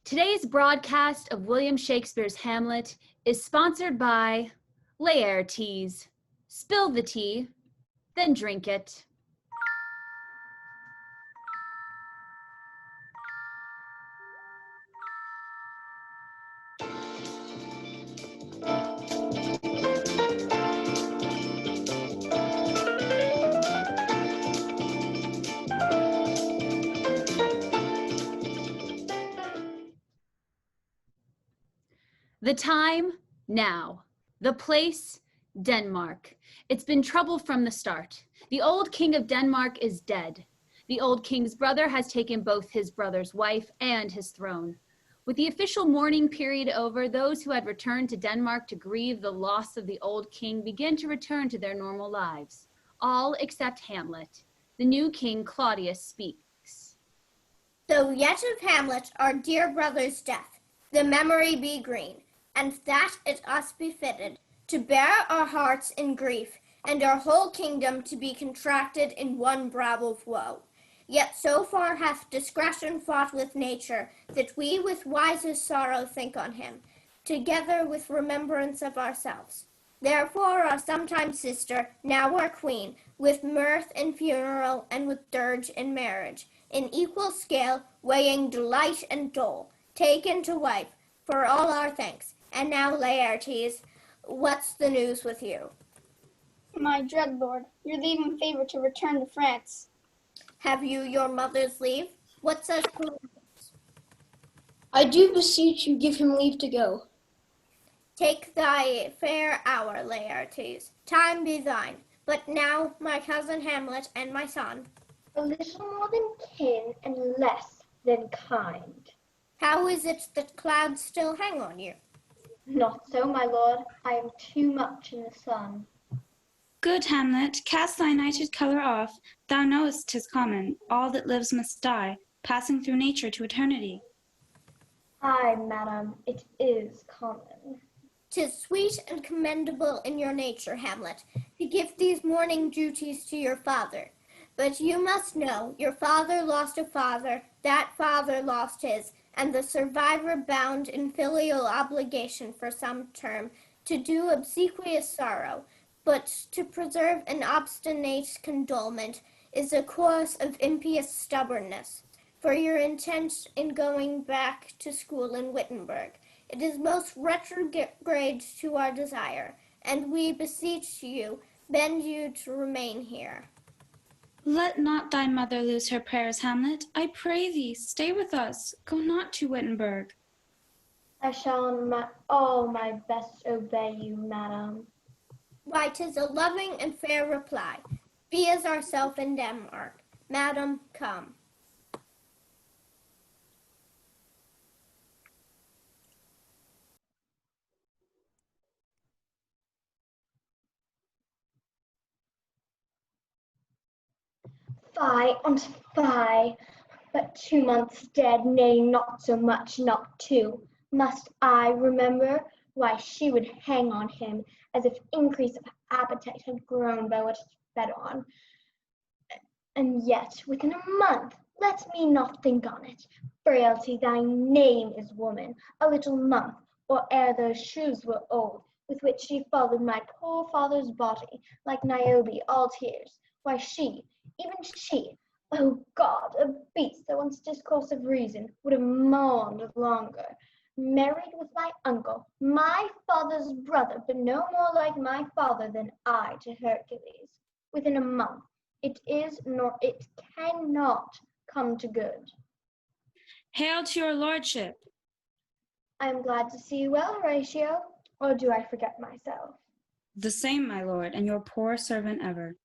Today's broadcast of William Shakespeare's Hamlet is sponsored by LaerTEAs. Spill the tea, then drink it. The time, now. The place, Denmark. It's been trouble from the start. The old king of Denmark is dead. The old king's brother has taken both his brother's wife and his throne. With the official mourning period over, those who had returned to Denmark to grieve the loss of the old king begin to return to their normal lives. All except Hamlet. The new king, Claudius, speaks. So yet of Hamlet, our dear brother's death, the memory be green, and that it us befitted, to bear our hearts in grief, and our whole kingdom to be contracted in one brow of woe. Yet so far hath discretion fought with nature, that we with wisest sorrow think on him, together with remembrance of ourselves. Therefore our sometime sister, now our queen, with mirth in funeral and with dirge in marriage, in equal scale, weighing delight and dole, taken to wife, for all our thanks. And now, LaerTEAs, what's the news with you? My dread lord, your leave in favor to return to France. Have you your mother's leave? What says Prudence? I do beseech you give him leave to go. Take thy fair hour, LaerTEAs. Time be thine. But now, my cousin Hamlet and my son. A little more than kin and less than kind. How is it that clouds still hang on you? Not so, my lord. I am too much in the sun. Good Hamlet, cast thy nighted colour off. Thou knowest 'tis common, all that lives must die, passing through nature to eternity. Aye, madam, it is common. 'Tis sweet and commendable in your nature, Hamlet, to give these mourning duties to your father. But you must know, your father lost a father, that father lost his, and the survivor bound in filial obligation for some term to do obsequious sorrow, but to preserve an obstinate condolement is a course of impious stubbornness. For your intent in going back to school in Wittenberg, it is most retrograde to our desire, and we beseech you, bend you to remain here. Let not thy mother lose her prayers, Hamlet. I pray thee, stay with us. Go not to Wittenberg. I shall all my best obey you, madam. Why, 'tis a loving and fair reply. Be as ourself in Denmark. Madam, come. Fie on't fie, but 2 months dead, nay, not so much, not 2. Must I remember why she would hang on him, as if increase of appetite had grown by what it fed on? And yet, within a month, let me not think on it. Frailty, thy name is woman. A little month, or ere those shoes were old, with which she followed my poor father's body, like Niobe, all tears. Why she, even she, oh God, a beast that wants discourse of reason, would have mourned longer. Married with my uncle, my father's brother, but no more like my father than I to Hercules. Within a month, it is nor it cannot come to good. Hail to your lordship. I am glad to see you well, Horatio, or do I forget myself? The same, my lord, and your poor servant ever.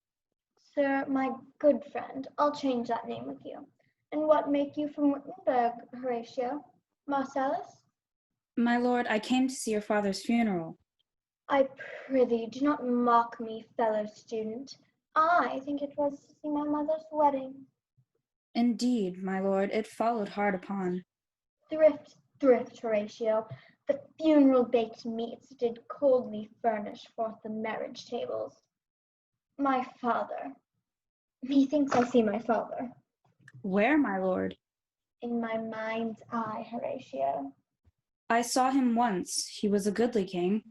Sir, my good friend, I'll change that name with you. And what make you from Wittenberg, Horatio? Marcellus? My lord, I came to see your father's funeral. I prithee, do not mock me, fellow student. I think it was to see my mother's wedding. Indeed, my lord, it followed hard upon. Thrift, Horatio. The funeral baked meats did coldly furnish forth the marriage tables. My father. Methinks I see my father. Where, my lord? In my mind's eye, Horatio. I saw him once. He was a goodly king.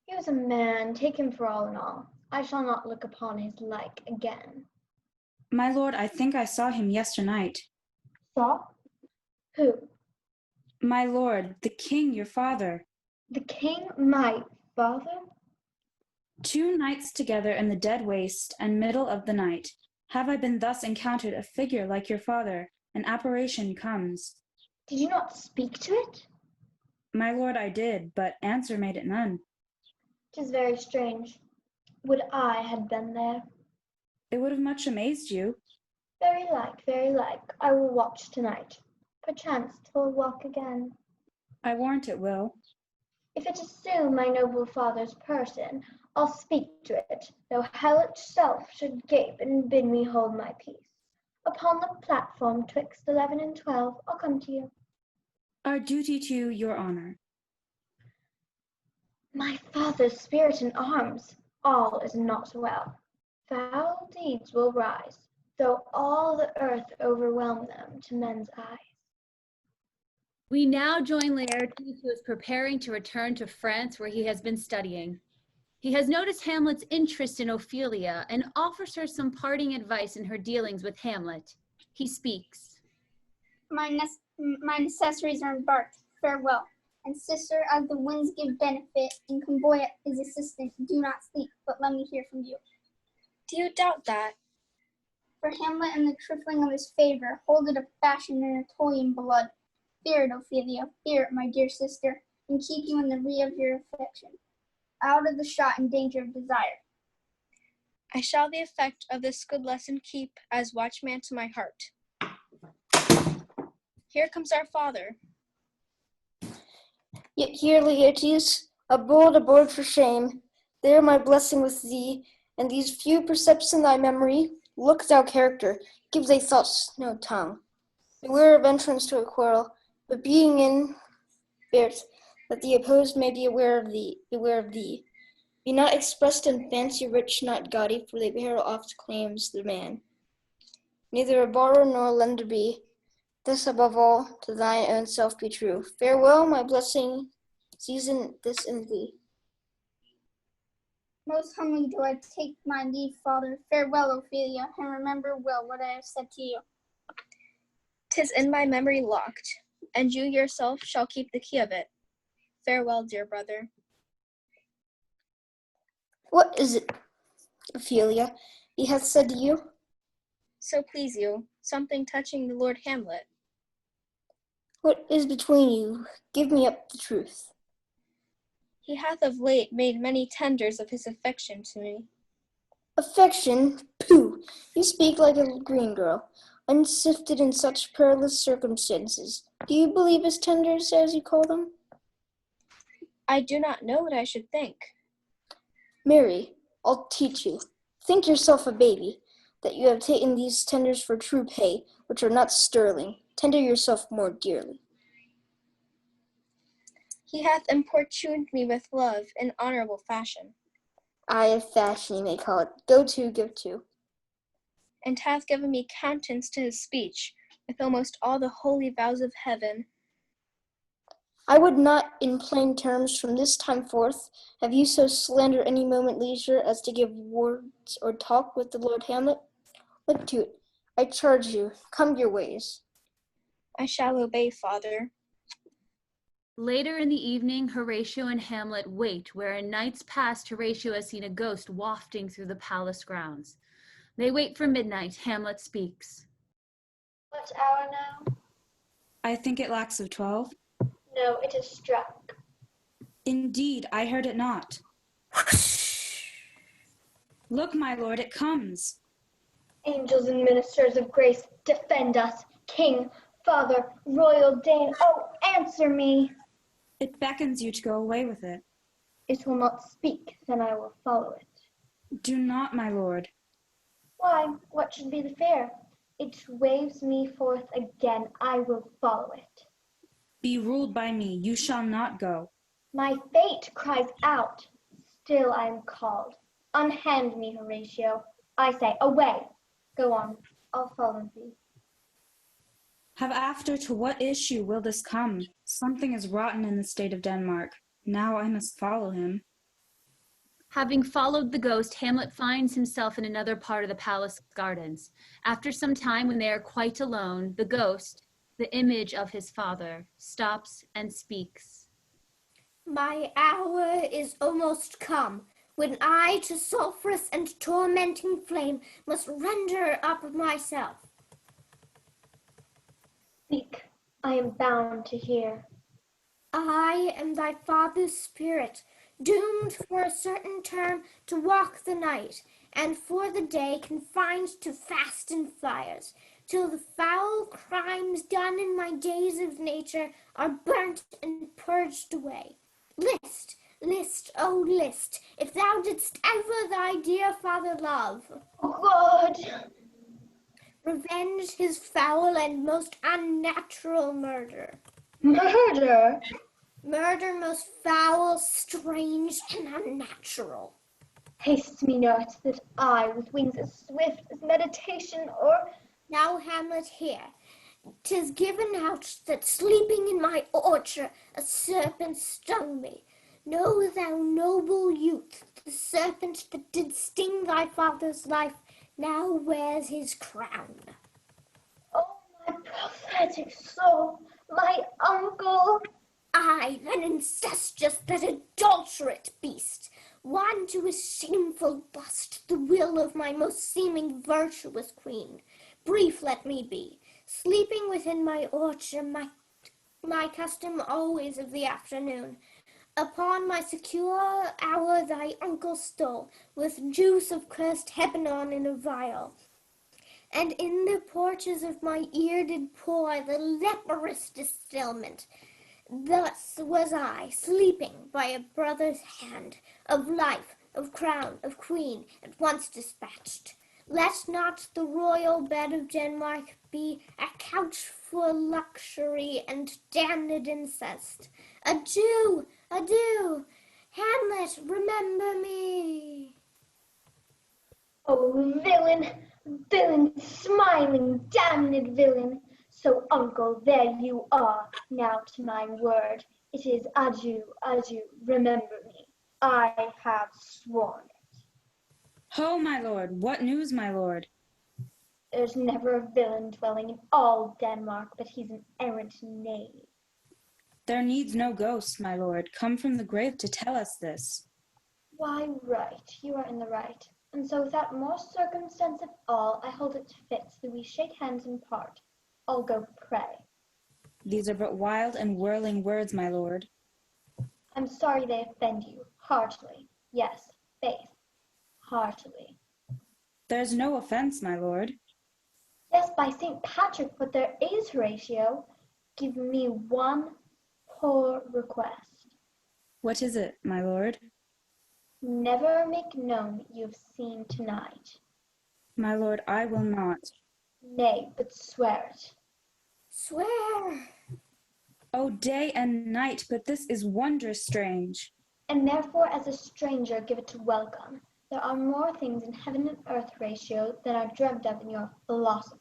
He was a man, take him for all in all. I shall not look upon his like again. My lord, I think I saw him yesternight. Saw? Who? My lord, the king, your father. The king, my father? 2 nights together in the dead waste and middle of the night, have I been thus encountered a figure like your father, an apparition comes. Did you not speak to it? My lord, I did, but answer made it none. 'Tis very strange. Would I had been there. It would have much amazed you. Very like, very like. I will watch tonight. Perchance 'twill walk again. I warrant it will. If it assume my noble father's person, I'll speak to it, though hell itself should gape and bid me hold my peace. Upon the platform 'twixt 11 and 12, I'll come to you. Our duty to your honor. My father's spirit in arms, all is not well. Foul deeds will rise, though all the earth overwhelm them to men's eyes. We now join LaerTEAs, who is preparing to return to France, where he has been studying. He has noticed Hamlet's interest in Ophelia and offers her some parting advice in her dealings with Hamlet. He speaks. My necessaries are embarked. Farewell. And sister, as the winds give benefit, and Comboy is assistant, do not sleep, but let me hear from you. Do you doubt that? For Hamlet and the trifling of his favor, hold it a fashion in Anatolian blood. Fear it, Ophelia, fear it, my dear sister, and keep you in the re of your affection, out of the shot and danger of desire. I shall the effect of this good lesson keep as watchman to my heart. Here comes our father. Yet here, LaerTEAs, aboard for shame. There my blessing with thee, and these few precepts in thy memory. Look thou character, give thy thoughts no tongue. Beware of entrance to a quarrel, but being in fears, that the opposed may be aware of thee. Be not expressed in fancy rich, not gaudy, for they bear oft claims the man. Neither a borrower nor a lender be. This above all, to thine own self be true. Farewell, my blessing, season this in thee. Most humbly do I take my leave, father. Farewell, Ophelia, and remember well what I have said to you. 'Tis in my memory locked, and you yourself shall keep the key of it. Farewell, dear brother. What is it, Ophelia, he hath said to you? So please you, something touching the Lord Hamlet. What is between you? Give me up the truth. He hath of late made many tenders of his affection to me. Affection? Pooh! You speak like a green girl, unsifted in such perilous circumstances. Do you believe his tenders, as you call them? I do not know what I should think. Mary, I'll teach you. Think yourself a baby, that you have taken these tenders for true pay, which are not sterling. Tender yourself more dearly. He hath importuned me with love in honorable fashion, Aye, a fashion you may call it. Go to, give to. and hath given me countenance to his speech, with almost all the holy vows of heaven. I would not, in plain terms, from this time forth, have you so slander any moment leisure as to give words or talk with the Lord Hamlet. Look to it, I charge you, come your ways. I shall obey, father. Later in the evening, Horatio and Hamlet wait where in nights past Horatio has seen a ghost wafting through the palace grounds. They wait for midnight. Hamlet speaks. What hour now? I think it lacks of 12. No, it is struck. Indeed, I heard it not. Look, my lord, it comes. Angels and ministers of grace, defend us. King, father, royal Dane, oh, answer me. It beckons you to go away with it. It will not speak, then I will follow it. Do not, my lord. Why, what should be the fear? It waves me forth again, I will follow it. Be ruled by me, you shall not go. My fate cries out, still I am called. Unhand me, Horatio. I say, away. Go on, I'll follow thee. Have after to what issue will this come? Something is rotten in the state of Denmark. Now I must follow him. Having followed the ghost, Hamlet finds himself in another part of the palace gardens. After some time, when they are quite alone, the ghost, the image of his father, stops and speaks. My hour is almost come, when I to sulphurous and tormenting flame must render up myself. Speak, I am bound to hear. I am thy father's spirit, doomed for a certain term to walk the night, and for the day confined to fast and fires, till the foul crimes done in my days of nature are burnt and purged away. List, list, oh list, if thou didst ever thy dear father love. Oh God! Revenge his foul and most unnatural murder. Murder? Murder most foul, strange, and unnatural. Haste me not, that I, with wings as swift as meditation, or... Now, Hamlet, hear. 'Tis given out that sleeping in my orchard a serpent stung me. Know thou, noble youth, the serpent that did sting thy father's life now wears his crown. Oh, my prophetic soul, my uncle! I, an incestuous, that adulterate beast, one to his shameful bust the will of my most seeming virtuous queen. Brief let me be, sleeping within my orchard, my custom always of the afternoon. Upon my secure hour thy uncle stole, with juice of cursed Hebanon in a vial, and in the porches of my ear did pour the leprous distilment. Thus was I, sleeping by a brother's hand, of life, of crown, of queen, at once dispatched. Let not the royal bed of Denmark be a couch for luxury and damned incest. Adieu, adieu, Hamlet, remember me. Oh, villain, villain, smiling, damned villain! So, uncle, there you are. Now to my word. It is adieu, adieu, remember me. I have sworn it. Ho, my lord! What news, my lord? There's never a villain dwelling in all Denmark, but he's an errant knave. There needs no ghost, my lord, come from the grave to tell us this. Why, right, you are in the right. And so without more circumstance at all, I hold it fit that we shake hands and part. I'll go pray. These are but wild and whirling words, my lord. I'm sorry they offend you, heartily. Yes, faith, heartily. There's no offense, my lord. Yes, by St. Patrick, but there is, Horatio. Give me one poor request. What is it, my lord? Never make known you've seen tonight. My lord, I will not. Nay, but swear it. Swear. Oh, day and night, but this is wondrous strange. And therefore, as a stranger, give it to welcome. There are more things in heaven and earth, Horatio, than are dreamt of in your philosophy.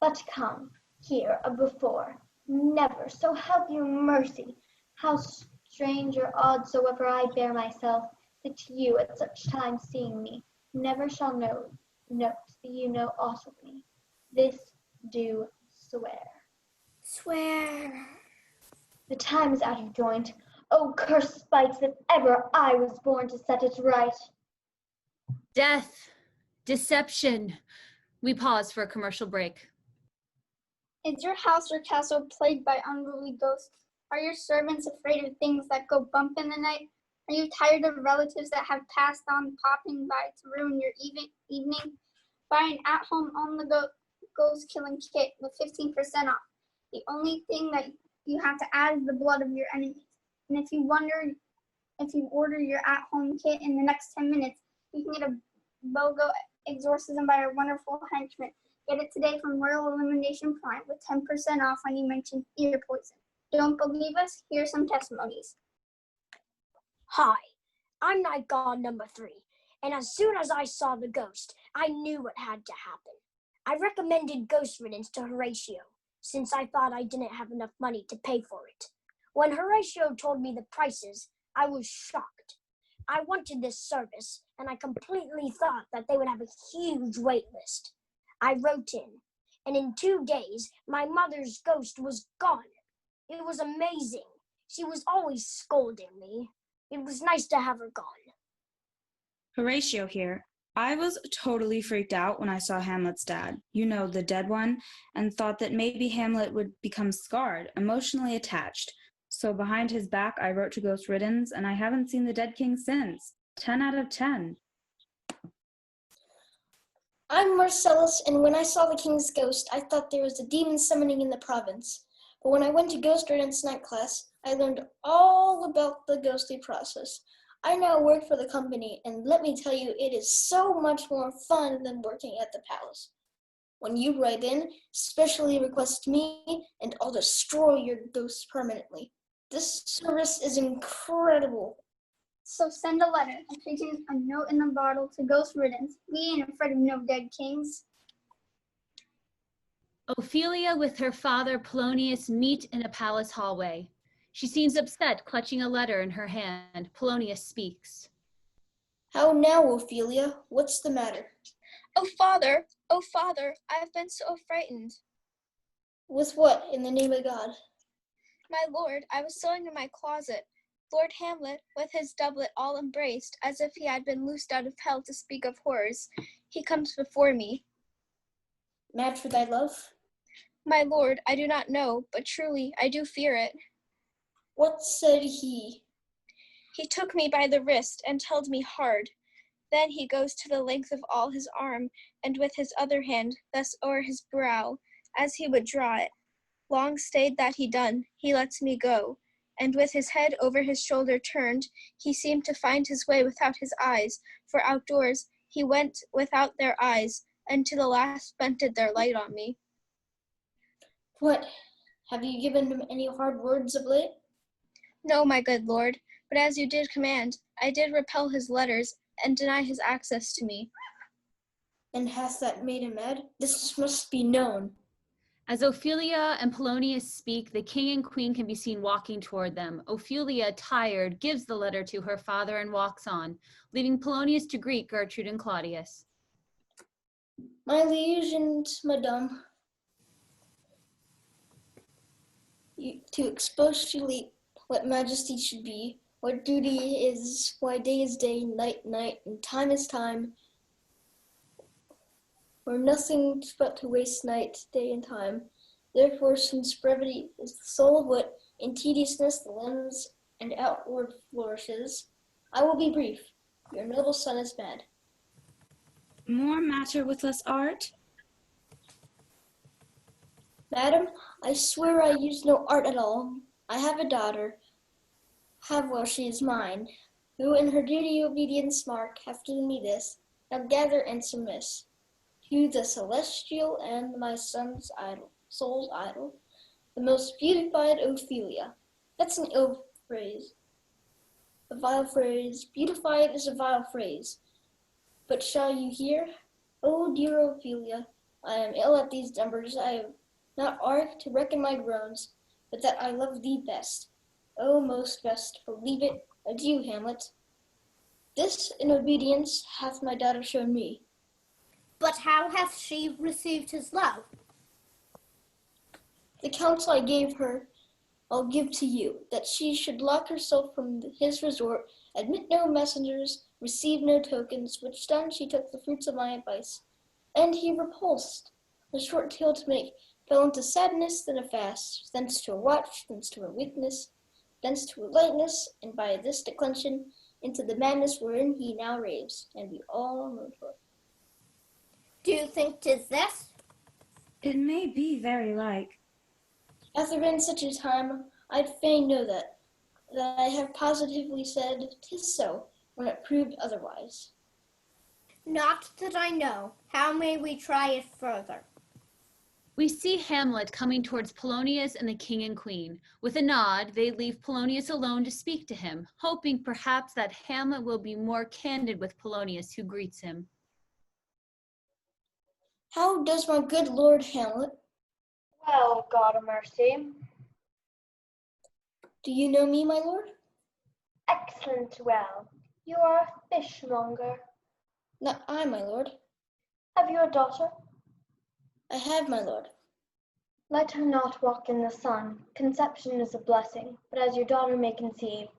But come, here, a before. Never, so help you mercy, how strange or odd soever I bear myself, that you, at such times seeing me, never shall note that you know aught of me. This do swear. Swear. The time is out of joint. Oh, cursed spite that ever I was born to set it right. Death, deception. We pause for a commercial break. Is your house or castle plagued by unruly ghosts? Are your servants afraid of things that go bump in the night? Are you tired of relatives that have passed on popping by to ruin your evening? Buy an at-home on-the-go ghost killing kit with 15% off. The only thing that you have to add is the blood of your enemies. And if you order your at-home kit in the next 10 minutes, you can get a BOGO exorcism by our wonderful henchman. Get it today from Royal Elimination Prime with 10% off when you mention ear poison. Don't believe us? Here's some testimonies. Hi, I'm Night God number 3, and as soon as I saw the ghost, I knew what had to happen. I recommended ghost riddance to Horatio, since I thought I didn't have enough money to pay for it. When Horatio told me the prices, I was shocked. I wanted this service, and I completely thought that they would have a huge wait list. I wrote in, and in 2 days, my mother's ghost was gone. It was amazing. She was always scolding me. It was nice to have her gone. Horatio here. I was totally freaked out when I saw Hamlet's dad, you know, the dead one, and thought that maybe Hamlet would become scarred, emotionally attached. So behind his back, I wrote to Ghost Riddens, and I haven't seen the dead king since. 10 out of 10. I'm Marcellus, and when I saw the king's ghost, I thought there was a demon summoning in the province. But when I went to Ghost Riddens night class, I learned all about the ghostly process. I now work for the company, and let me tell you, it is so much more fun than working at the palace. When you write in, specially request me, and I'll destroy your ghost permanently. This service is incredible. So send a letter and putting a note in the bottle to Ghost Riddens. We ain't afraid of no dead kings. Ophelia with her father Polonius meet in a palace hallway. She seems upset, clutching a letter in her hand. Polonius speaks. How now, Ophelia? What's the matter? Oh, father, I've been so frightened. With what, in the name of God? My lord, I was sewing in my closet. Lord Hamlet, with his doublet all embraced, as if he had been loosed out of hell to speak of horrors, he comes before me. Mad for thy love? My lord, I do not know, but truly I do fear it. What said he? He took me by the wrist and held me hard. Then he goes to the length of all his arm, and with his other hand thus o'er his brow, as he would draw it. Long stayed that he done, he lets me go, and with his head over his shoulder turned, he seemed to find his way without his eyes, for outdoors he went without their eyes, and to the last spented their light on me. What? Have you given him any hard words of late? No, my good lord, but as you did command, I did repel his letters, and deny his access to me. And hath that made him mad? This must be known. As Ophelia and Polonius speak, the king and queen can be seen walking toward them. Ophelia, tired, gives the letter to her father and walks on, leaving Polonius to greet Gertrude and Claudius. My liege and madame, to expostulate what majesty should be, what duty is, why day is day, night night, and time is time, or nothing but to waste night, day, and time. Therefore, since brevity is the soul of wit, and tediousness the limbs and outward flourishes, I will be brief. Your noble son is mad. More matter with less art? Madam, I swear I use no art at all. I have a daughter, she is mine, who in her duty obedience mark hath given me this. Now gather and submiss to the celestial and my son's idol, soul's idol, the most beautified Ophelia. That's an ill phrase, a vile phrase. Beautified is a vile phrase. But shall you hear? Oh, dear Ophelia, I am ill at these numbers. I have not art to reckon my groans, but that I love thee best. Oh, most best, believe it. Adieu, Hamlet. This in obedience hath my daughter shown me. But how hath she received his love? The counsel I gave her I'll give to you, that she should lock herself from his resort, admit no messengers, receive no tokens, which done she took the fruits of my advice. And he repulsed. A short tale to make, fell into sadness, then a fast, thence to a watch, thence to a weakness, thence to a lightness, and by this declension into the madness wherein he now raves, and we all know for. Do you think 'tis this? It may be very like. Hath there been such a time, I'd fain know that I have positively said 'tis so, when it proved otherwise. Not that I know. How may we try it further? We see Hamlet coming towards Polonius and the king and queen. With a nod, they leave Polonius alone to speak to him, hoping perhaps that Hamlet will be more candid with Polonius, who greets him. How does my good Lord Hamlet? Well, God of mercy. Do you know me, my lord? Excellent well. You are a fishmonger. Not I, my lord. Have you a daughter? I have, my lord. Let her not walk in the sun. Conception is a blessing, but as your daughter may conceive,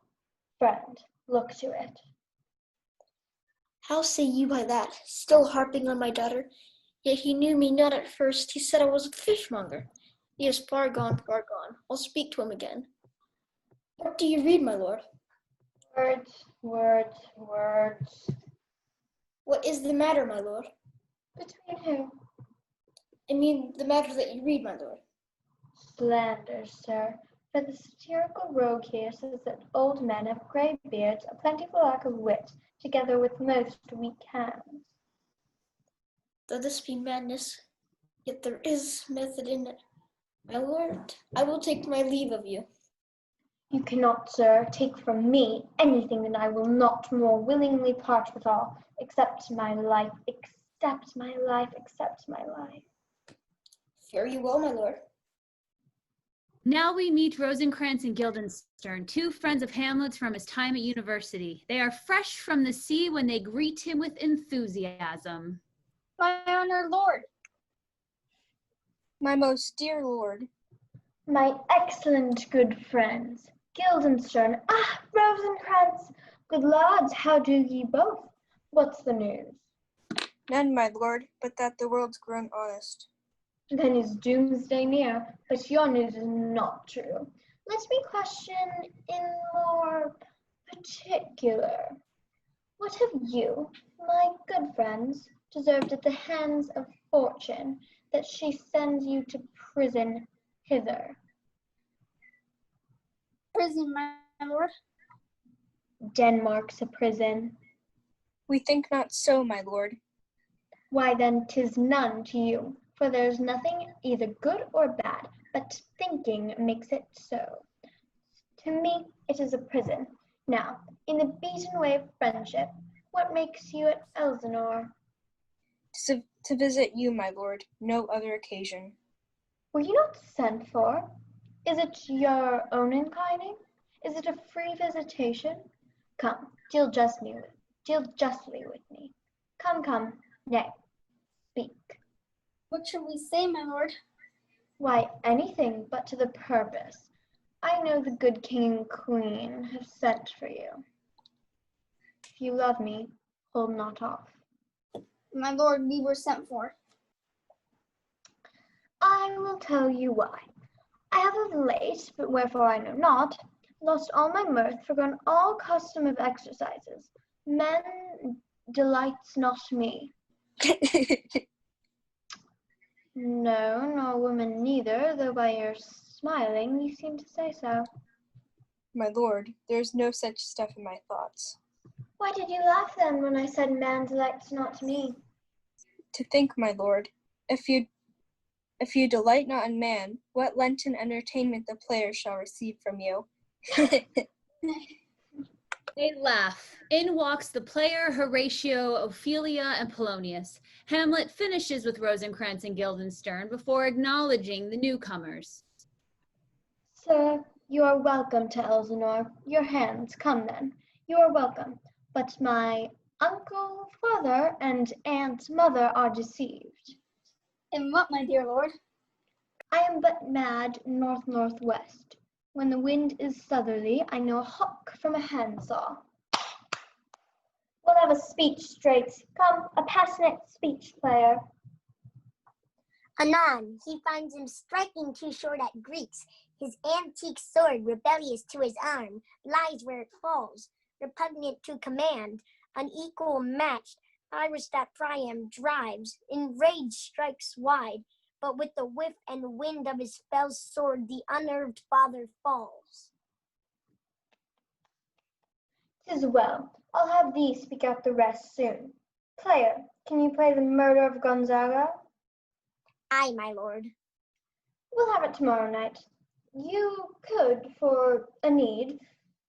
friend, look to it. How say you by that? Still harping on my daughter. Yet he knew me not at first. He said I was a fishmonger. He is far gone, far gone. I'll speak to him again. What do you read, my lord? Words, words, words. What is the matter, my lord? Between who? I mean the matter that you read, my lord. Slander, sir. For the satirical rogue here says that old men have grey beards, a plentiful lack of wit, together with most weak hands. Though this be madness, yet there is method in it. My lord, I will take my leave of you. You cannot, sir, take from me anything that I will not more willingly part withal, except my life, except my life, except my life. Fare you well, my lord. Now we meet Rosencrantz and Guildenstern, two friends of Hamlet's from his time at university. They are fresh from the sea when they greet him with enthusiasm. My honored lord. My most dear lord. My excellent good friends, Guildenstern, Rosencrantz, good lads, how do ye both? What's the news? None, my lord, but that the world's grown honest. Then is doomsday near, but your news is not true. Let me question in more particular. What have you, my good friends, deserved at the hands of fortune, that she sends you to prison hither? Prison, my lord. Denmark's a prison. We think not so, my lord. Why then 'tis none to you, for there's nothing either good or bad, but thinking makes it so. To me it is a prison. Now, in the beaten way of friendship, what makes you at Elsinore? To visit you, my lord, no other occasion. Were you not sent for? Is it your own inclining? Is it a free visitation? Come, deal justly with me. Come, nay, speak. What shall we say, my lord? Why, anything but to the purpose. I know the good king and queen have sent for you. If you love me, hold not off. My lord, we were sent for. I will tell you why. I have of late, but wherefore I know not, lost all my mirth, forgone all custom of exercises. Men delights not me. No, nor women neither, though by your smiling you seem to say so. My lord, there is no such stuff in my thoughts. Why did you laugh then when I said man delights not me? To think, my lord, if you delight not in man, what Lenten entertainment the players shall receive from you. They laugh. In walks the player, Horatio, Ophelia, and Polonius. Hamlet finishes with Rosencrantz and Guildenstern before acknowledging the newcomers. Sir, you are welcome to Elsinore. Your hands, come then. You are welcome. But my uncle, father, and aunt's mother are deceived. And what, my dear lord? I am but mad north-northwest. When the wind is southerly, I know a hawk from a handsaw. We'll have a speech straight. Come, a passionate speech player. Anon, he finds him striking too short at Greeks. His antique sword, rebellious to his arm, lies where it falls, repugnant to command, unequal matched. Iris that Priam drives, enraged strikes wide, but with the whiff and wind of his fell sword, the unnerved father falls. 'Tis well. I'll have thee speak out the rest soon. Player, can you play the murder of Gonzaga? Aye, my lord. We'll have it tomorrow night. You could, for a need,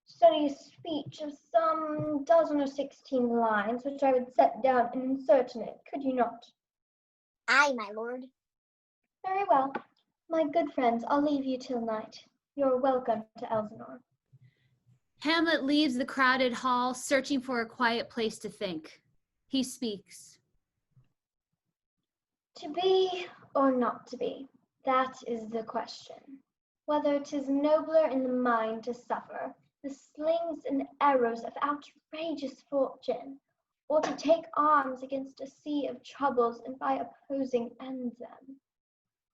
study a speech of some 12 or 16 lines, which I would set down and insert in it, could you not? Aye, my lord. Very well. My good friends, I'll leave you till night. You're welcome to Elsinore. Hamlet leaves the crowded hall, searching for a quiet place to think. He speaks. To be or not to be, that is the question. Whether 'tis nobler in the mind to suffer the slings and arrows of outrageous fortune, or to take arms against a sea of troubles and by opposing end them.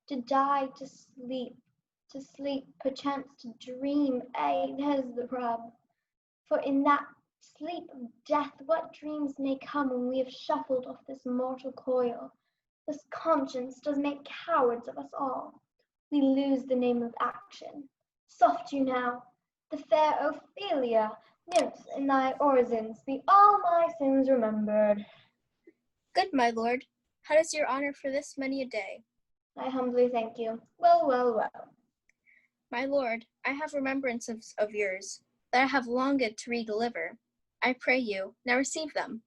To die, to sleep, perchance to dream, there's the rub. For in that sleep of death, what dreams may come when we have shuffled off this mortal coil? This conscience does make cowards of us all. We lose the name of action. Soft you now, the fair Ophelia, nymphs in thy orisons, be all my sins remembered. Good, my lord. How does your honor for this many a day? I humbly thank you. Well. My lord, I have remembrances of yours that I have longed to redeliver. I pray you, now receive them.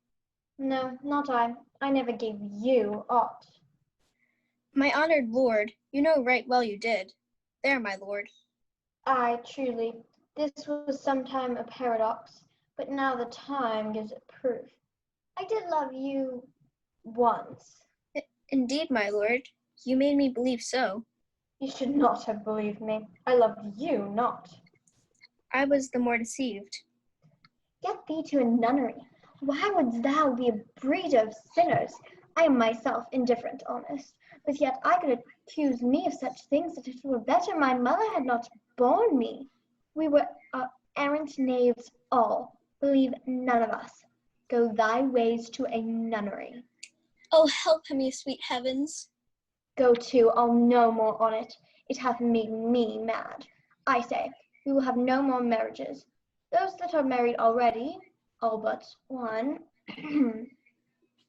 No, not I. I never gave you aught. My honored lord, you know right well you did. There, my lord. Aye, truly, this was sometime a paradox, but now the time gives it proof. I did love you once. Indeed, my lord, you made me believe so. You should not have believed me. I loved you not. I was the more deceived. Get thee to a nunnery. Why wouldst thou be a breed of sinners? I am myself indifferent, honest, but yet I could accuse me of such things that it were better my mother had not borne me. We were errant knaves all. Believe none of us. Go thy ways to a nunnery. Oh, help him, you sweet heavens. Go to, I'll no more on it. It hath made me mad. I say, we will have no more marriages. Those that are married already, all but one,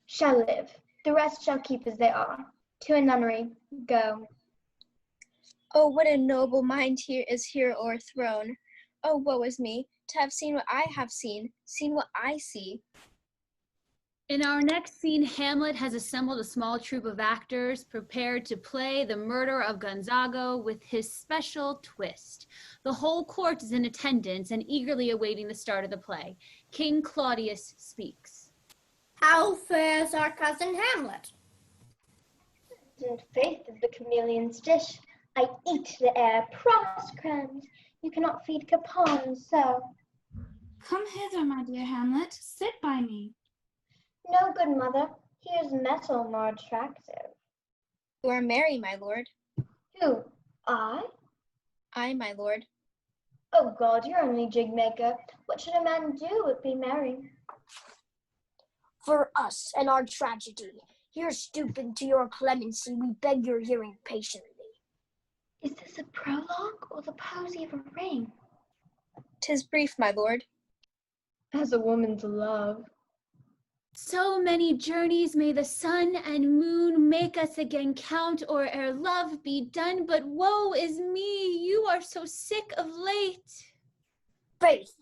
shall live. The rest shall keep as they are. To a nunnery, go. Oh, what a noble mind here is here o'erthrown. Oh, woe is me, to have seen what I have seen what I see. In our next scene, Hamlet has assembled a small troupe of actors prepared to play the murder of Gonzago with his special twist. The whole court is in attendance and eagerly awaiting the start of the play. King Claudius speaks. How fares our cousin Hamlet? In faith of the chameleon's dish, I eat the air, promised crumbs. You cannot feed capons so. Come hither, my dear Hamlet, sit by me. No, good mother, here's metal more attractive. You are merry, my lord. Who, I? I, my lord. Oh God, you're only jig maker. What should a man do but be merry? For us and our tragedy, here stooping to your clemency, we beg your hearing patiently. Is this a prologue or the posy of a ring? 'Tis brief, my lord. As a woman's love. So many journeys may the sun and moon make us again count, or ere love be done, but woe is me, you are so sick of late. Faith,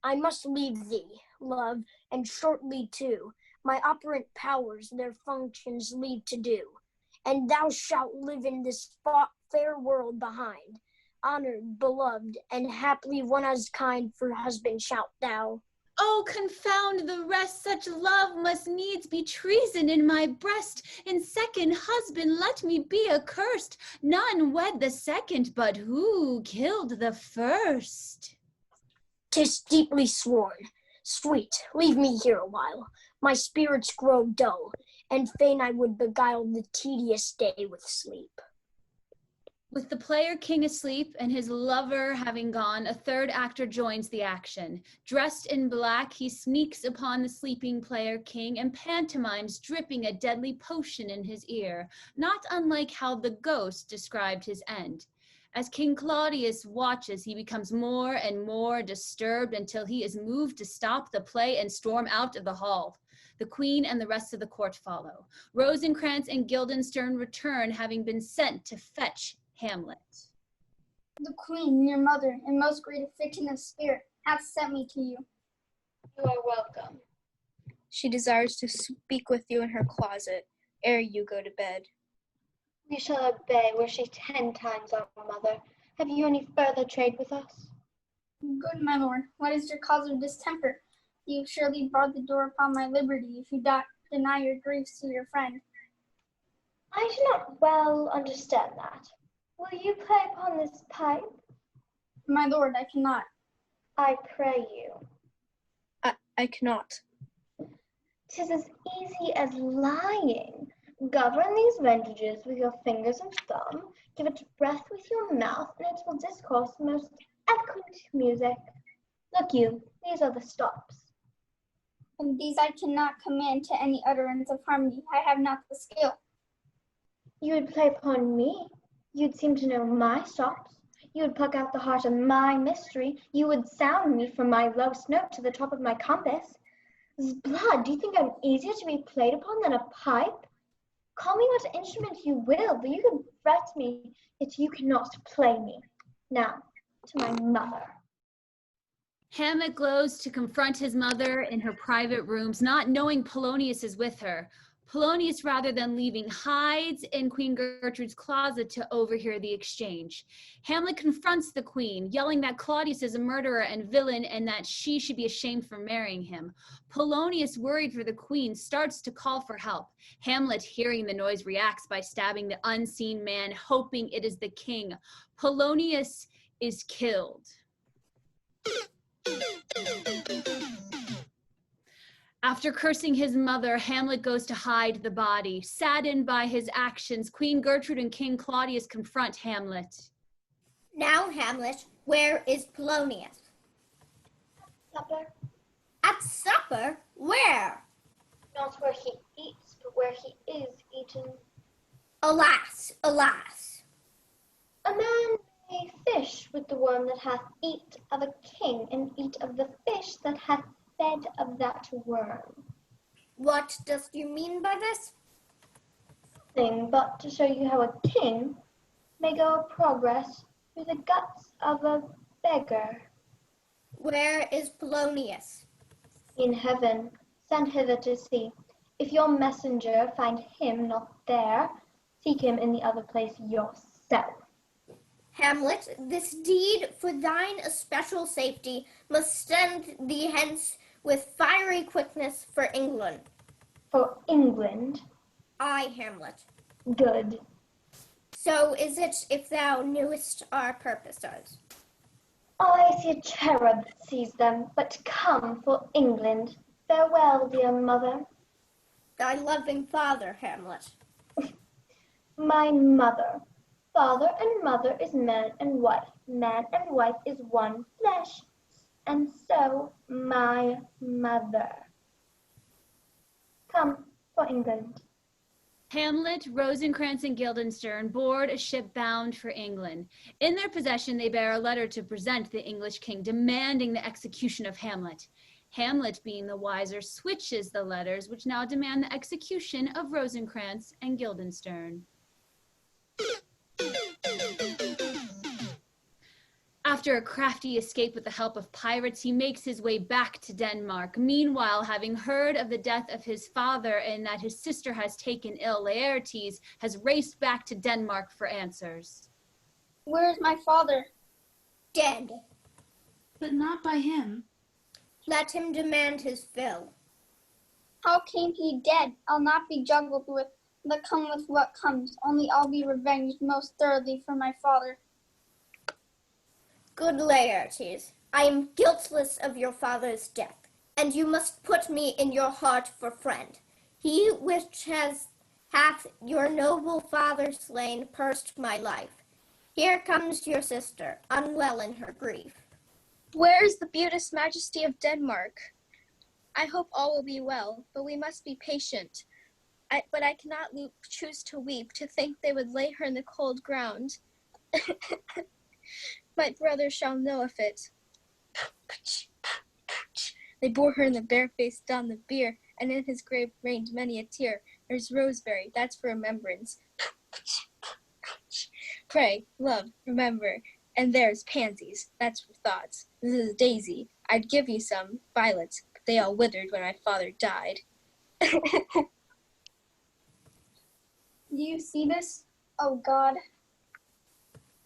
I must leave thee, love, and shortly too. My operant powers their functions leave to do, and thou shalt live in this fair world behind. Honored, beloved, and haply one as kind for husband shalt thou. Oh, confound the rest, such love must needs be treason in my breast. In second husband let me be accursed. None wed the second, but who killed the first? 'Tis deeply sworn. Sweet, leave me here a while. My spirits grow dull, and fain I would beguile the tedious day with sleep. With the player king asleep and his lover having gone, a third actor joins the action. Dressed in black, he sneaks upon the sleeping player king and pantomimes dripping a deadly potion in his ear, not unlike how the ghost described his end. As King Claudius watches, he becomes more and more disturbed until he is moved to stop the play and storm out of the hall. The queen and the rest of the court follow. Rosencrantz and Guildenstern return, having been sent to fetch Hamlet. The queen, your mother, in most great affliction of spirit, hath sent me to you. You are welcome. She desires to speak with you in her closet, ere you go to bed. We shall obey were she 10 times our mother. Have you any further trade with us? Good my lord, what is your cause of distemper? You surely barred the door upon my liberty if you deny your griefs to your friend. I do not well understand that. Will you play upon this pipe? My lord, I cannot. I pray you. I cannot. 'Tis as easy as lying. Govern these vintages with your fingers and thumb, give it breath with your mouth, and it will discourse most eloquent music. Look you, these are the stops. And these I cannot command to any utterance of harmony. I have not the skill. You would play upon me. You'd seem to know my stops. You would pluck out the heart of my mystery. You would sound me from my lowest note to the top of my compass. Blood, do you think I'm easier to be played upon than a pipe? Call me what instrument you will, but you can fret me, yet you cannot play me. Now, to my mother. Hamlet goes to confront his mother in her private rooms, not knowing Polonius is with her. Polonius, rather than leaving, hides in Queen Gertrude's closet to overhear the exchange. Hamlet confronts the queen, yelling that Claudius is a murderer and villain and that she should be ashamed for marrying him. Polonius, worried for the queen, starts to call for help. Hamlet, hearing the noise, reacts by stabbing the unseen man, hoping it is the king. Polonius is killed. After cursing his mother, Hamlet goes to hide the body. Saddened by his actions, Queen Gertrude and King Claudius confront Hamlet. Now, Hamlet, where is Polonius? Supper? At supper? Where? Not where he eats, but where he is eaten. Alas, alas. A man may fish with the worm that hath eat of a king, and eat of the fish that hath fed of that worm. What dost you mean by this? Nothing but to show you how a king may go a progress through the guts of a beggar. Where is Polonius? In heaven, send hither to see. If your messenger find him not there, seek him in the other place yourself. Hamlet, this deed for thine especial safety must send thee hence with fiery quickness for England. For England? Aye, Hamlet. Good. So is it if thou knewest our purposes. I see a cherub that sees them, but come for England. Farewell, dear mother. Thy loving father, Hamlet. My mother. Father and mother is man and wife. Man and wife is one flesh. And so, my mother. Come for England. Hamlet, Rosencrantz, and Guildenstern board a ship bound for England. In their possession, they bear a letter to present the English king, demanding the execution of Hamlet. Hamlet, being the wiser, switches the letters, which now demand the execution of Rosencrantz and Guildenstern. After a crafty escape with the help of pirates, he makes his way back to Denmark. Meanwhile, having heard of the death of his father and that his sister has taken ill, LaerTEAs has raced back to Denmark for answers. Where is my father? Dead. But not by him. Let him demand his fill. How came he dead? I'll not be juggled with. Let come with what comes. Only I'll be revenged most thoroughly for my father. Good LaerTEAs, I am guiltless of your father's death, and you must put me in your heart for friend. He which hath your noble father slain pursed my life. Here comes your sister, unwell in her grief. Where is the beauteous majesty of Denmark? I hope all will be well, but we must be patient. But I cannot choose to weep, to think they would lay her in the cold ground. My brother shall know of it. They bore her in the bare-faced down the bier, and in his grave rained many a tear. There's roseberry, that's for remembrance. Pray, love, remember. And there's pansies, that's for thoughts. This is a daisy. I'd give you some violets, but they all withered when my father died. Do you see this? Oh God.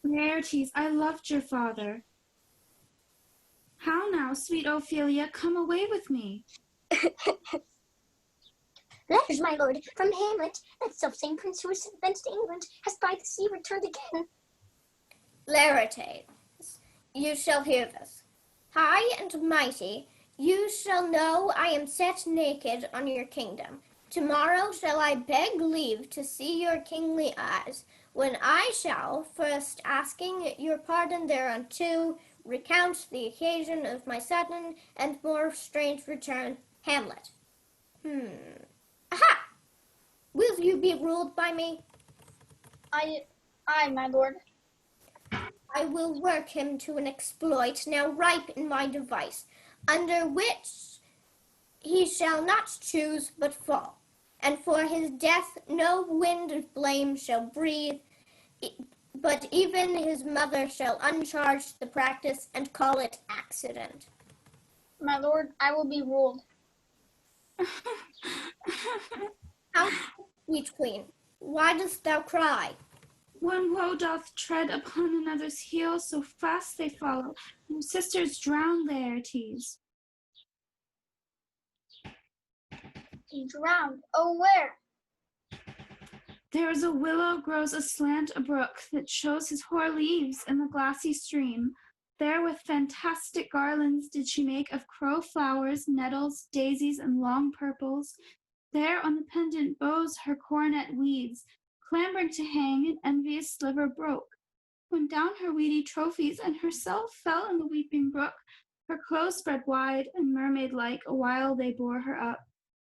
LaerTEAs, I loved your father. How now, sweet Ophelia, come away with me. Letters, my lord, from Hamlet, that self-same prince who was sent thence to England, has by the sea returned again. LaerTEAs, you shall hear this. High and mighty, you shall know I am set naked on your kingdom. Tomorrow shall I beg leave to see your kingly eyes, when I shall, first asking your pardon thereunto, recount the occasion of my sudden and more strange return. Hamlet. Aha! Will you be ruled by me? Aye, my lord. I will work him to an exploit now ripe in my device, under which he shall not choose but fall, and for his death no wind of blame shall breathe, but even his mother shall uncharge the practice and call it accident. My lord, I will be ruled. How, sweet queen, why dost thou cry? One woe doth tread upon another's heel, so fast they follow. Your sisters drown, LaerTEAs. Drowned. Oh, where? There is a willow grows aslant a brook that shows his hoar leaves in the glassy stream. There with fantastic garlands did she make of crow flowers, nettles, daisies, and long purples. There on the pendant bows her coronet weeds, clambering to hang, an envious sliver broke. When down her weedy trophies and herself fell in the weeping brook, her clothes spread wide, and mermaid-like a while they bore her up,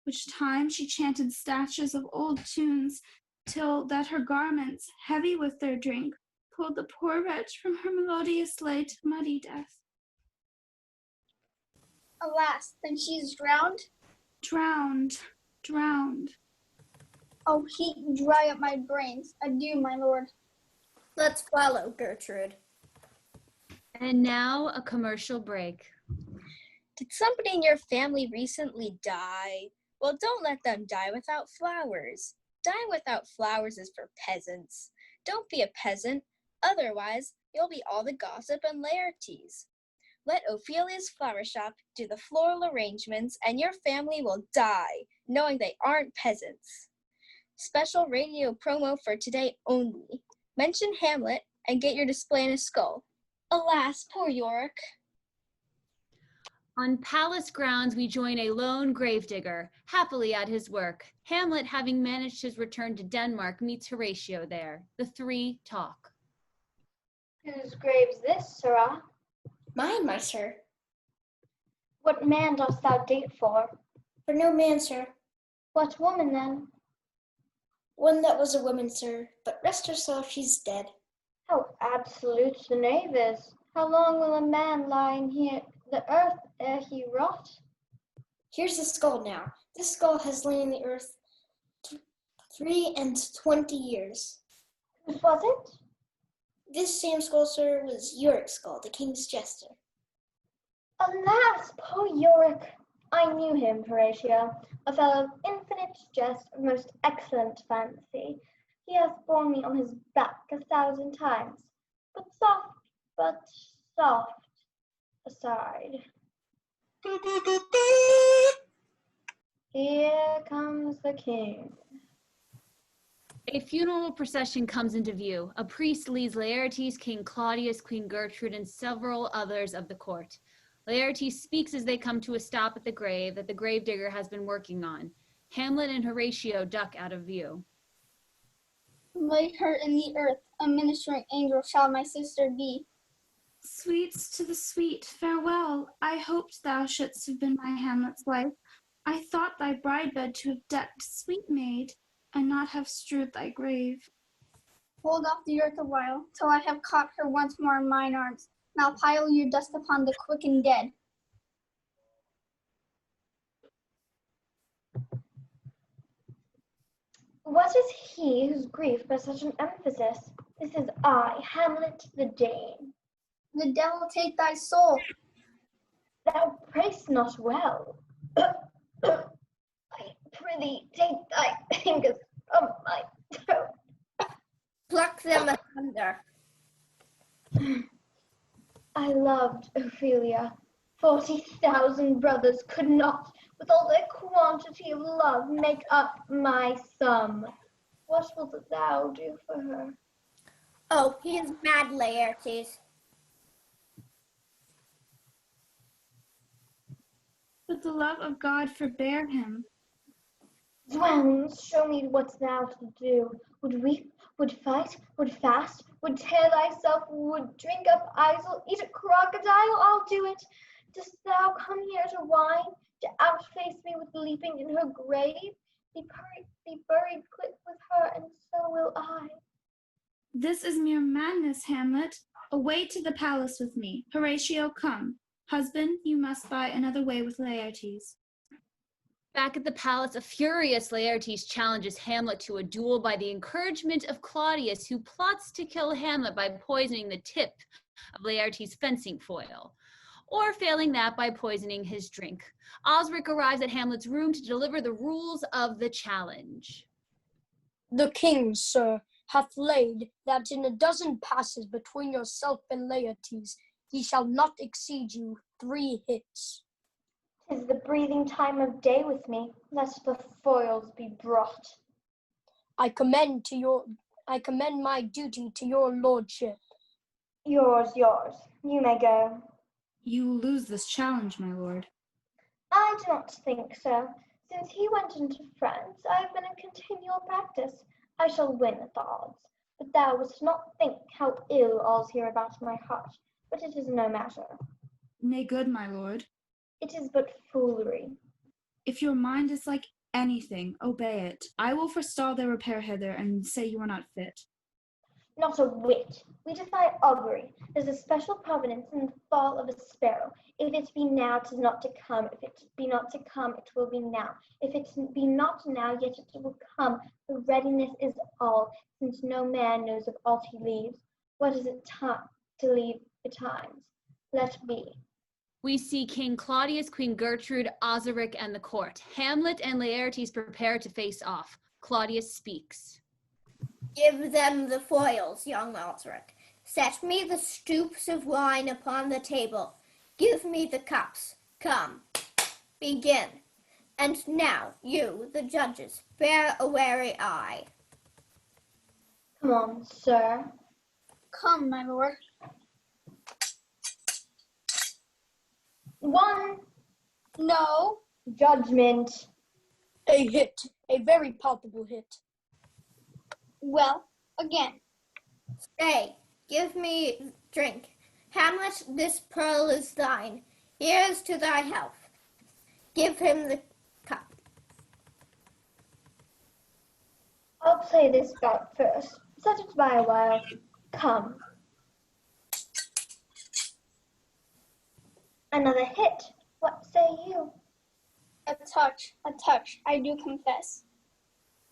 which time she chanted snatches of old tunes, till that her garments, heavy with their drink, pulled the poor wretch from her melodious lay to muddy death. Alas, then she is drowned? Drowned, drowned. Oh, heat and dry up my brains. Adieu, my lord. Let's follow, Gertrude. And now a commercial break. Did somebody in your family recently die? Well, don't let them die without flowers. Dying without flowers is for peasants. Don't be a peasant, otherwise you'll be all the gossip and LaerTEAs. Let Ophelia's flower shop do the floral arrangements and your family will die, knowing they aren't peasants. Special radio promo for today only. Mention Hamlet and get your display in a skull. Alas, poor Yorick. On palace grounds, we join a lone gravedigger, happily at his work. Hamlet, having managed his return to Denmark, meets Horatio there. The three talk. Whose grave's this, sirrah? Mine, my sir. What man dost thou date for? For no man, sir. What woman then? One that was a woman, sir, but rest herself, she's dead. How absolute the knave is. How long will a man lie in the earth ere he rot? Here's the skull now. This skull has lain in the earth 23 years. Whose was it? This same skull, sir, was Yorick's skull, the king's jester. Alas, poor Yorick! I knew him, Horatio, a fellow of infinite jest and most excellent fancy. He hath borne me on his back 1,000 times, but soft, aside. Here comes the king. A funeral procession comes into view. A priest leads LaerTEAs, King Claudius, Queen Gertrude, and several others of the court. LaerTEAs speaks as they come to a stop at the grave that the gravedigger has been working on. Hamlet and Horatio duck out of view. Lay her in the earth, a ministering angel shall my sister be. Sweets to the sweet, farewell. I hoped thou shouldst have been my Hamlet's wife. I thought thy bride bed to have decked, sweet maid, and not have strewed thy grave. Hold off the earth a while, till I have caught her once more in mine arms. Now pile your dust upon the quick and dead. What is he whose grief bears such an emphasis? This is I, Hamlet the Dane. The devil take thy soul. Thou pray'st not well. I prithee take thy fingers from my throat. pluck them asunder. I loved Ophelia. 40,000 brothers could not, with all their quantity of love, make up my sum. What wilt thou do for her? Oh, he is mad, LaerTEAs. But the love of God forbear him. Zounds, show me what thou to do. Would weep, would fight, would fast, would tear thyself, would drink up Isel, eat a crocodile, I'll do it. Dost thou come here to whine, to outface me with leaping in her grave? Be buried quick with her, and so will I. This is mere madness, Hamlet. Away to the palace with me. Horatio, come. Husband, you must by another way with LaerTEAs. Back at the palace, a furious LaerTEAs challenges Hamlet to a duel by the encouragement of Claudius, who plots to kill Hamlet by poisoning the tip of LaerTEAs' fencing foil, or failing that by poisoning his drink. Osric arrives at Hamlet's room to deliver the rules of the challenge. The king, sir, hath laid that in a dozen passes between yourself and LaerTEAs, he shall not exceed you 3 hits. 'Tis the breathing time of day with me. Let the foils be brought. I commend my duty to your lordship. Yours. You may go. You lose this challenge, my lord. I do not think so. Since he went into France, I have been in continual practice. I shall win at the odds. But thou wouldst not think how ill all's here about my heart. But it is no matter. Nay, good, my lord. It is but foolery. If your mind is like anything, obey it. I will forestall their repair hither and say you are not fit. Not a whit. We defy augury. There's a special providence in the fall of a sparrow. If it be now, 'tis not to come. If it be not to come, it will be now. If it be not now, yet it will come. The readiness is all, since no man knows of aught he leaves. What is it time to leave betimes? Let be. We see King Claudius, Queen Gertrude, Osric, and the court. Hamlet and LaerTEAs prepare to face off. Claudius speaks. Give them the foils, young Osric. Set me the stoups of wine upon the table. Give me the cups. Come, begin. And now, you, the judges, bear a wary eye. Come on, sir. Come, my lord. 1. No. Judgment. A hit, a very palpable hit. Well, again. Stay, give me drink. Hamlet, this pearl is thine. Here's to thy health. Give him the cup. I'll play this bout first. Set it by a while. Come. Another hit. What say you? A touch, I do confess.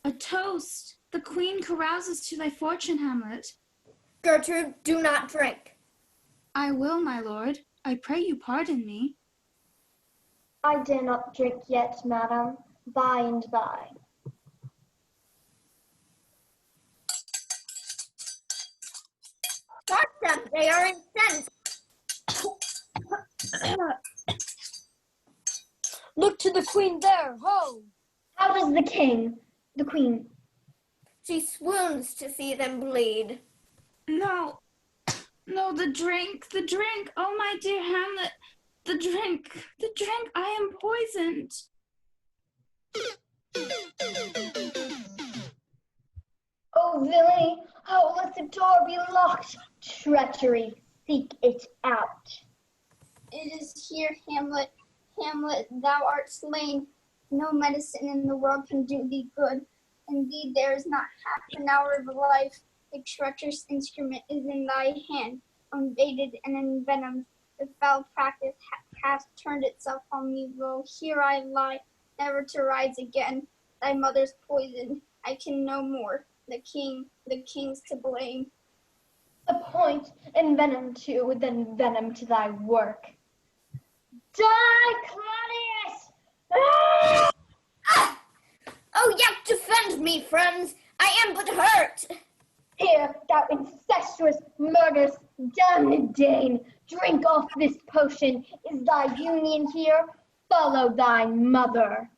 A toast! The queen carouses to thy fortune, Hamlet. Gertrude, do not drink. I will, my lord. I pray you pardon me. I dare not drink yet, madam. By and by. Watch them, they are incensed. Look to the queen there, ho! How does the queen? She swoons to see them bleed. No, the drink. Oh, my dear Hamlet, the drink. I am poisoned. Oh, villainy! Oh, let the door be locked! Treachery, seek it out. It is here, Hamlet. Hamlet, thou art slain. No medicine in the world can do thee good. Indeed, there is not half an hour of life. A treacherous instrument is in thy hand, unbaited and envenomed. The foul practice hath turned itself on me. Lo, here I lie, never to rise again. Thy mother's poisoned. I can no more. The king's to blame. Appoint envenom too, then venom to thy work. Die, Claudius! Ah! Ah! Oh, yet defend me, friends. I am but hurt. Here, thou incestuous, murderous, damned Dane, drink off this potion. Is thy union here? Follow thy mother.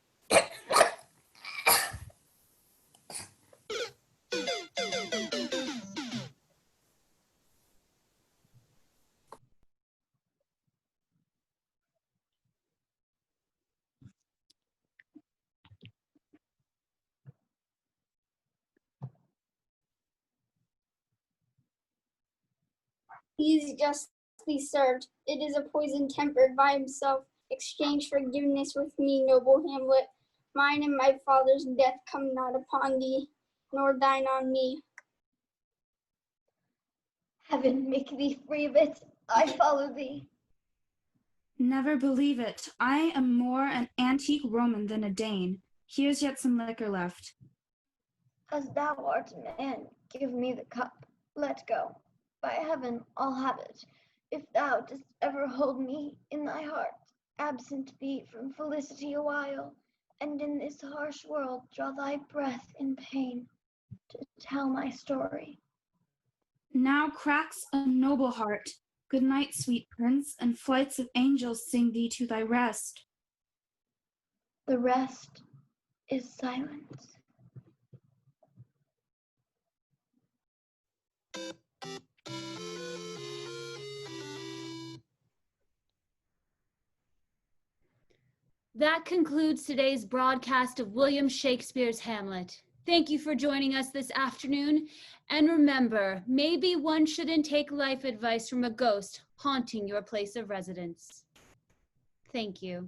He is justly served. It is a poison tempered by himself. Exchange forgiveness with me, noble Hamlet. Mine and my father's death come not upon thee, nor thine on me. Heaven make thee free of it. I follow thee. Never believe it. I am more an antique Roman than a Dane. Here's yet some liquor left. As thou art a man, give me the cup. Let go. By heaven, I'll have it. If thou dost ever hold me in thy heart, absent be from felicity a while, and in this harsh world draw thy breath in pain to tell my story. Now cracks a noble heart. Good night, sweet prince, and flights of angels sing thee to thy rest. The rest is silence. That concludes today's broadcast of William Shakespeare's Hamlet. Thank you for joining us this afternoon. And remember, maybe one shouldn't take life advice from a ghost haunting your place of residence. Thank you.